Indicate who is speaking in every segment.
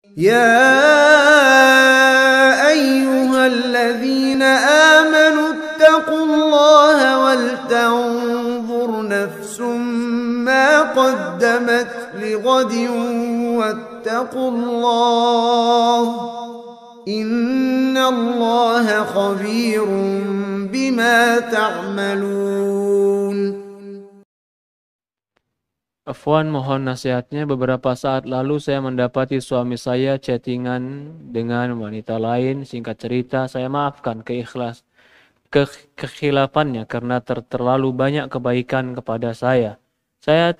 Speaker 1: يا أيها الذين آمنوا اتقوا الله ولتنظر نفس ما قدمت لغد واتقوا الله إن الله خبير بما تعملون.
Speaker 2: Afwan, mohon nasihatnya. Beberapa saat lalu saya mendapati suami saya chattingan dengan wanita lain. Singkat cerita, saya maafkan kekhilafannya karena terlalu banyak kebaikan kepada saya. Saya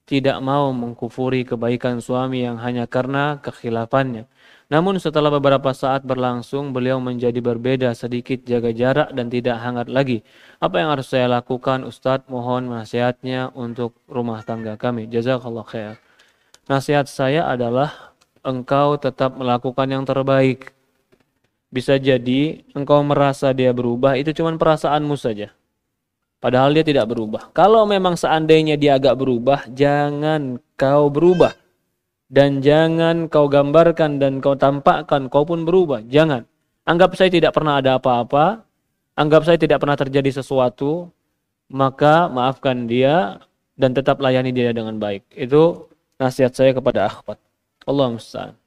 Speaker 2: tidak mau mengkufuri kebaikan suami yang hanya karena kekhilafannya. Namun setelah beberapa saat berlangsung, beliau menjadi berbeda, sedikit jaga jarak dan tidak hangat lagi. Apa yang harus saya lakukan, Ustadz? Mohon nasihatnya untuk rumah tangga kami. Jazakallah khair. Nasihat saya adalah engkau tetap melakukan yang terbaik. Bisa jadi engkau merasa dia berubah, itu cuma perasaanmu saja. Padahal dia tidak berubah. Kalau memang seandainya dia agak berubah, jangan kau berubah. Dan jangan kau gambarkan dan kau tampakkan kau pun berubah. Jangan. Anggap saya tidak pernah ada apa-apa. Anggap saya tidak pernah terjadi sesuatu. Maka maafkan dia dan tetap layani dia dengan baik. Itu nasihat saya kepada akhwat. Allahu musta'an.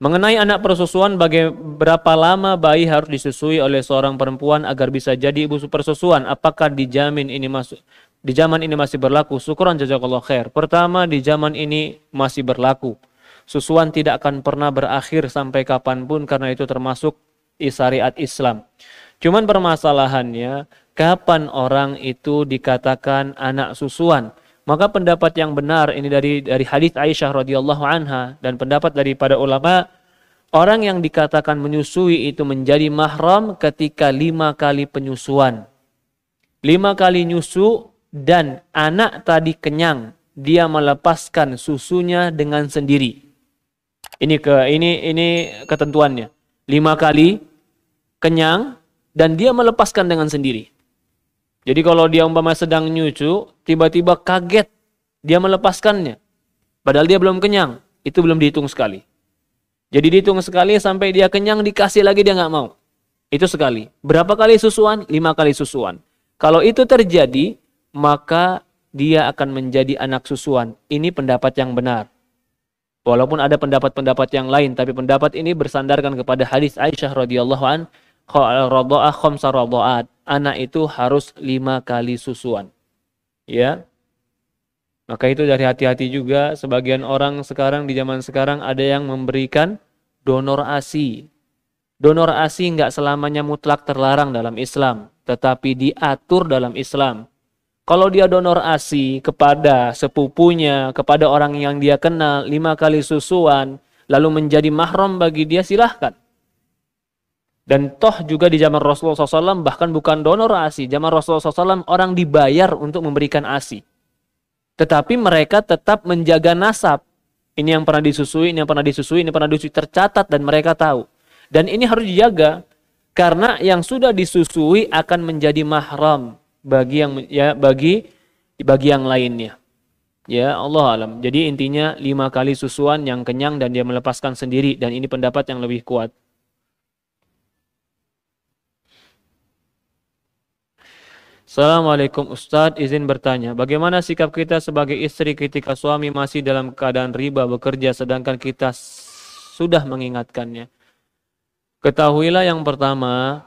Speaker 2: Mengenai anak persusuan, berapa lama bayi harus disusui oleh seorang perempuan agar bisa jadi ibu persusuan? Apakah di zaman ini masih berlaku? Syukran jazakallahu khair. Pertama, di zaman ini masih berlaku. Susuan tidak akan pernah berakhir sampai kapanpun karena itu termasuk syariat Islam. Cuman permasalahannya, kapan orang itu dikatakan anak susuan? Maka pendapat yang benar ini dari hadis Aisyah radhiyallahu anha dan pendapat daripada ulama, orang yang dikatakan menyusui itu menjadi mahram ketika 5 kali penyusuan. 5 kali nyusu dan anak tadi kenyang, dia melepaskan susunya dengan sendiri. Ini ketentuannya. 5 kali kenyang dan dia melepaskan dengan sendiri. Jadi kalau dia umpama sedang nyusu, tiba-tiba kaget, dia melepaskannya. Padahal dia belum kenyang, itu belum dihitung sekali. Jadi dihitung sekali sampai dia kenyang, dikasih lagi dia nggak mau. Itu sekali. Berapa kali susuan? 5 kali susuan. Kalau itu terjadi, maka dia akan menjadi anak susuan. Ini pendapat yang benar. Walaupun ada pendapat-pendapat yang lain, tapi pendapat ini bersandarkan kepada hadis Aisyah radhiyallahu an, radha'ah khamsa radha'at. Anak itu harus 5 kali susuan. Ya. Maka itu dari hati-hati juga. Sebagian orang sekarang di zaman sekarang ada yang memberikan donor ASI. Donor ASI enggak selamanya mutlak terlarang dalam Islam, tetapi diatur dalam Islam. Kalau dia donor ASI kepada sepupunya, kepada orang yang dia kenal, 5 kali susuan, lalu menjadi mahram bagi dia, silahkan. Dan toh juga di zaman Rasulullah SAW bahkan bukan donor ASI. Zaman Rasulullah SAW orang dibayar untuk memberikan ASI. Tetapi mereka tetap menjaga nasab. Ini yang pernah disusui, ini yang pernah disusui, ini pernah disusui, tercatat dan mereka tahu. Dan ini harus dijaga karena yang sudah disusui akan menjadi mahram bagi yang lainnya. Ya, Allah alam. Jadi intinya 5 kali susuan yang kenyang dan dia melepaskan sendiri, dan ini pendapat yang lebih kuat. Assalamualaikum Ustadz, izin bertanya, bagaimana sikap kita sebagai istri ketika suami masih dalam keadaan riba bekerja sedangkan kita sudah mengingatkannya? Ketahuilah yang pertama,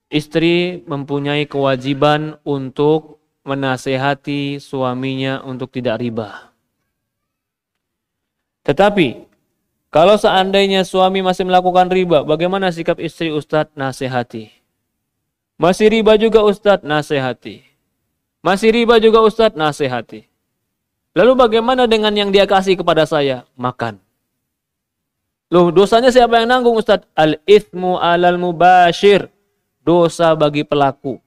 Speaker 2: istri mempunyai kewajiban untuk menasehati suaminya untuk tidak riba. Tetapi, kalau seandainya suami masih melakukan riba, bagaimana sikap istri? Ustadz, nasihati. Masih riba juga Ustadz, nasihati. Masih riba juga Ustadz, nasihati. Lalu bagaimana dengan yang dia kasih kepada saya? Makan. Loh, dosanya siapa yang nanggung Ustadz? Al-ithmu alal mubashir. Dosa bagi pelaku.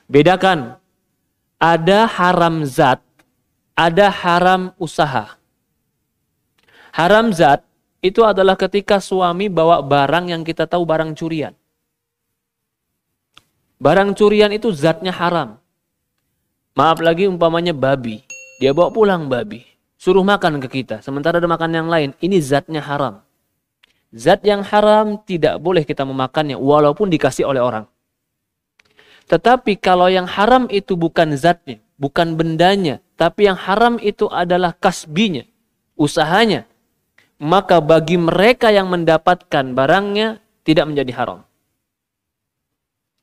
Speaker 2: Bedakan. Ada haram zat, ada haram usaha. Haram zat itu adalah ketika suami bawa barang yang kita tahu barang curian. Barang curian itu zatnya haram. Maaf lagi umpamanya babi. Dia bawa pulang babi. suruh makan ke kita, sementara ada makan yang lain, ini zatnya haram. Zat yang haram tidak boleh kita memakannya walaupun dikasih oleh orang. Tetapi kalau yang haram itu bukan zatnya, bukan bendanya, tapi yang haram itu adalah kasbinya, usahanya, maka bagi mereka yang mendapatkan barangnya tidak menjadi haram.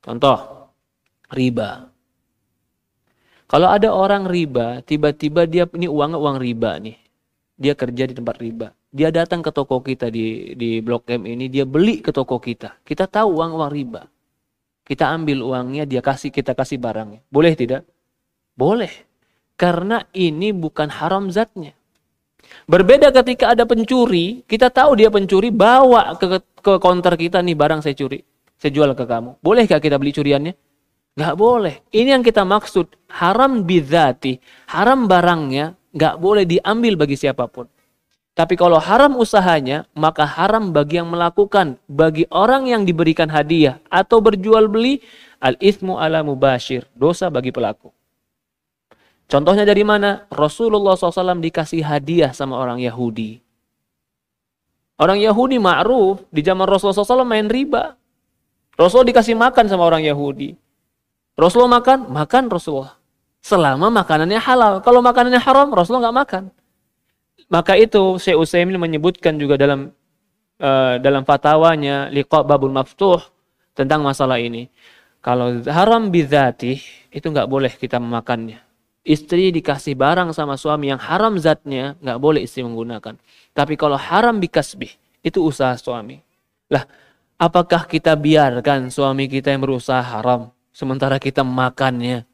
Speaker 2: Contoh, riba. Kalau ada orang riba, tiba-tiba dia, ini uang riba nih. Dia kerja di tempat riba. Dia datang ke toko kita di Blok M ini, dia beli ke toko kita. Kita tahu uang riba. Kita ambil uangnya, kita kasih barangnya. Boleh tidak? Boleh. Karena ini bukan haram zatnya. Berbeda ketika ada pencuri, kita tahu dia pencuri, bawa ke counter kita, nih barang saya curi. Saya jual ke kamu. Bolehkah kita beli curiannya? Nggak boleh. Ini yang kita maksud. Haram bidzati. Haram barangnya nggak boleh diambil bagi siapapun. Tapi kalau haram usahanya, maka haram bagi yang melakukan. Bagi orang yang diberikan hadiah atau berjual beli, al-ithmu ala mubashir. Dosa bagi pelaku. Contohnya dari mana? Rasulullah SAW dikasih hadiah sama orang Yahudi. Orang Yahudi ma'ruf, di zaman Rasulullah SAW main riba. Rasulullah dikasih makan sama orang Yahudi. Rasulullah makan Rasulullah. Selama makanannya halal. Kalau makanannya haram, Rasulullah nggak makan. Maka itu Syekh Utsaimin menyebutkan juga dalam fatwanya Liqa Babul Maftuh tentang masalah ini. Kalau haram bidzati itu nggak boleh kita memakannya. Istri dikasih barang sama suami yang haram zatnya, nggak boleh istri menggunakan. Tapi kalau haram bikasbih, itu usaha suami. Lah, apakah kita biarkan suami kita yang berusaha haram sementara kita makannya?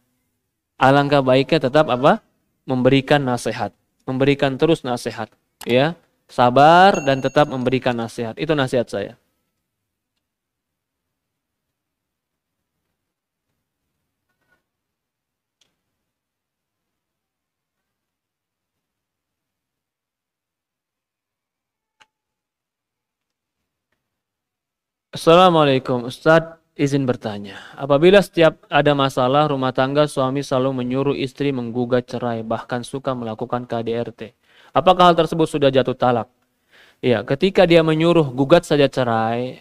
Speaker 2: Alangkah baiknya tetap apa? Memberikan nasihat. Memberikan terus nasihat, ya, sabar dan tetap memberikan nasihat. Itu nasihat saya. Assalamualaikum, Ustadz, izin bertanya. Apabila setiap ada masalah rumah tangga, suami selalu menyuruh istri menggugat cerai, bahkan suka melakukan KDRT. Apakah hal tersebut sudah jatuh talak? Ya, ketika dia menyuruh gugat saja cerai,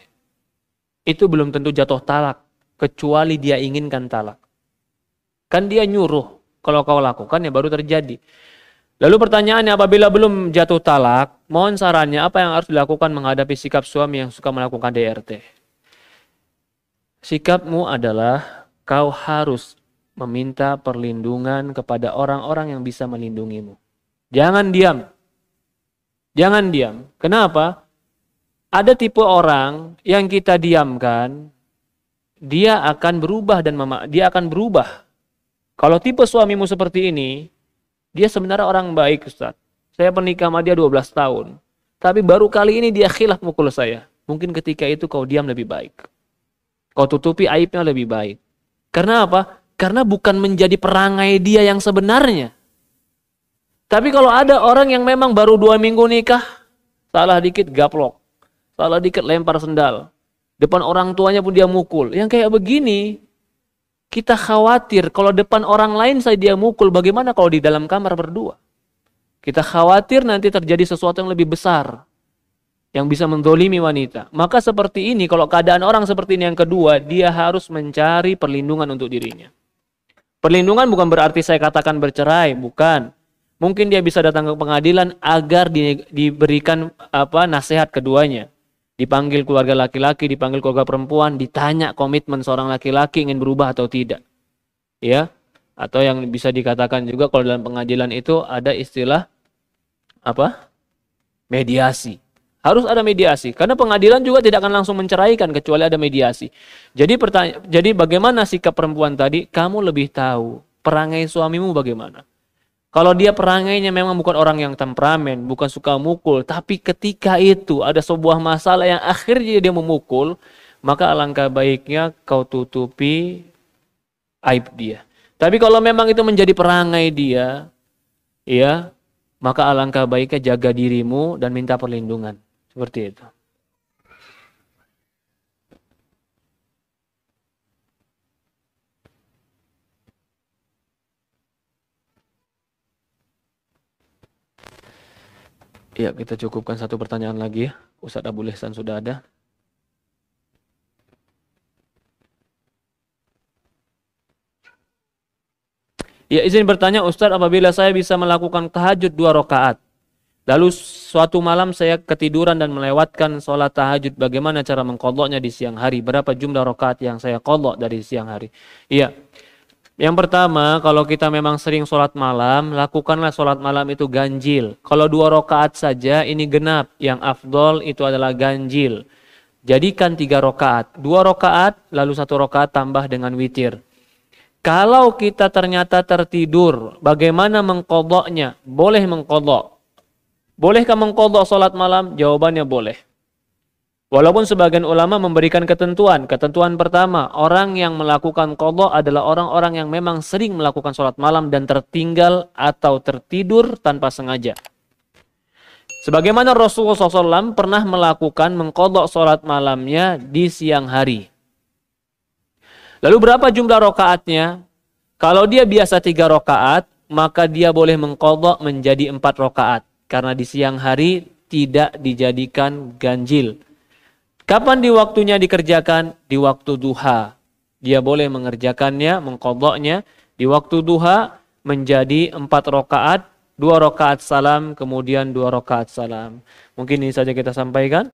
Speaker 2: itu belum tentu jatuh talak, kecuali dia inginkan talak. Kan dia nyuruh, kalau kau lakukan ya baru terjadi. Lalu pertanyaannya, apabila belum jatuh talak, mohon sarannya apa yang harus dilakukan menghadapi sikap suami yang suka melakukan DRT? Sikapmu adalah kau harus meminta perlindungan kepada orang-orang yang bisa melindungimu. Jangan diam. Jangan diam. Kenapa? Ada tipe orang yang kita diamkan, dia akan berubah dia akan berubah. Kalau tipe suamimu seperti ini, dia sebenarnya orang baik, Ustaz. Saya pernikahan sama dia 12 tahun. Tapi baru kali ini dia khilaf mukul saya. Mungkin ketika itu kau diam lebih baik. Kau tutupi aibnya lebih baik. Karena apa? Karena bukan menjadi perangai dia yang sebenarnya. Tapi kalau ada orang yang memang baru 2 minggu nikah, salah dikit gaplok. Salah dikit lempar sendal. Depan orang tuanya pun dia mukul. Yang kayak begini, kita khawatir kalau depan orang lain saya dia mukul, bagaimana kalau di dalam kamar berdua? Kita khawatir nanti terjadi sesuatu yang lebih besar yang bisa mendolimi wanita. Maka seperti ini, kalau keadaan orang seperti ini yang kedua, dia harus mencari perlindungan untuk dirinya. Perlindungan bukan berarti saya katakan bercerai, bukan. Mungkin dia bisa datang ke pengadilan agar diberikan nasihat keduanya. Dipanggil keluarga laki-laki, dipanggil keluarga perempuan, ditanya komitmen seorang laki-laki ingin berubah atau tidak. Ya, atau yang bisa dikatakan juga kalau dalam pengadilan itu ada istilah mediasi. Harus ada mediasi, karena pengadilan juga tidak akan langsung menceraikan kecuali ada mediasi. Jadi bagaimana sikap perempuan tadi? Kamu lebih tahu perangai suamimu bagaimana. Kalau dia perangainya memang bukan orang yang temperamen, bukan suka mukul, tapi ketika itu ada sebuah masalah yang akhirnya dia memukul, maka alangkah baiknya kau tutupi aib dia. Tapi kalau memang itu menjadi perangai dia, ya, maka alangkah baiknya jaga dirimu dan minta perlindungan. Seperti itu. Ya, kita cukupkan satu pertanyaan lagi ya. Ustadz Abu Ihsan sudah ada. Ya, izin bertanya Ustadz, apabila saya bisa melakukan tahajud 2 rakaat, lalu suatu malam saya ketiduran dan melewatkan sholat tahajud, bagaimana cara mengqadha'nya di siang hari? Berapa jumlah rakaat yang saya qadha' dari siang hari? Iya. Yang pertama, kalau kita memang sering sholat malam, lakukanlah sholat malam itu ganjil. Kalau 2 rakaat saja, ini genap. Yang afdol itu adalah ganjil. Jadikan 3 rakaat. 2 rakaat, lalu 1 rakaat tambah dengan witir. Kalau kita ternyata tertidur, bagaimana mengqadha'nya? Boleh mengqadha'. Bolehkah mengqadha' sholat malam? Jawabannya boleh. Walaupun sebagian ulama memberikan ketentuan. Ketentuan pertama, orang yang melakukan qadha' adalah orang-orang yang memang sering melakukan sholat malam dan tertinggal atau tertidur tanpa sengaja. Sebagaimana Rasulullah SAW pernah melakukan mengqadha' sholat malamnya di siang hari. Lalu berapa jumlah rakaatnya? Kalau dia biasa 3 rakaat, maka dia boleh mengqadha' menjadi 4 rakaat. Karena di siang hari tidak dijadikan ganjil. Kapan di waktunya dikerjakan? Di waktu duha. Dia boleh mengerjakannya, mengqadha'nya di waktu duha menjadi 4 rakaat, 2 rakaat salam, kemudian 2 rakaat salam. Mungkin ini saja kita sampaikan.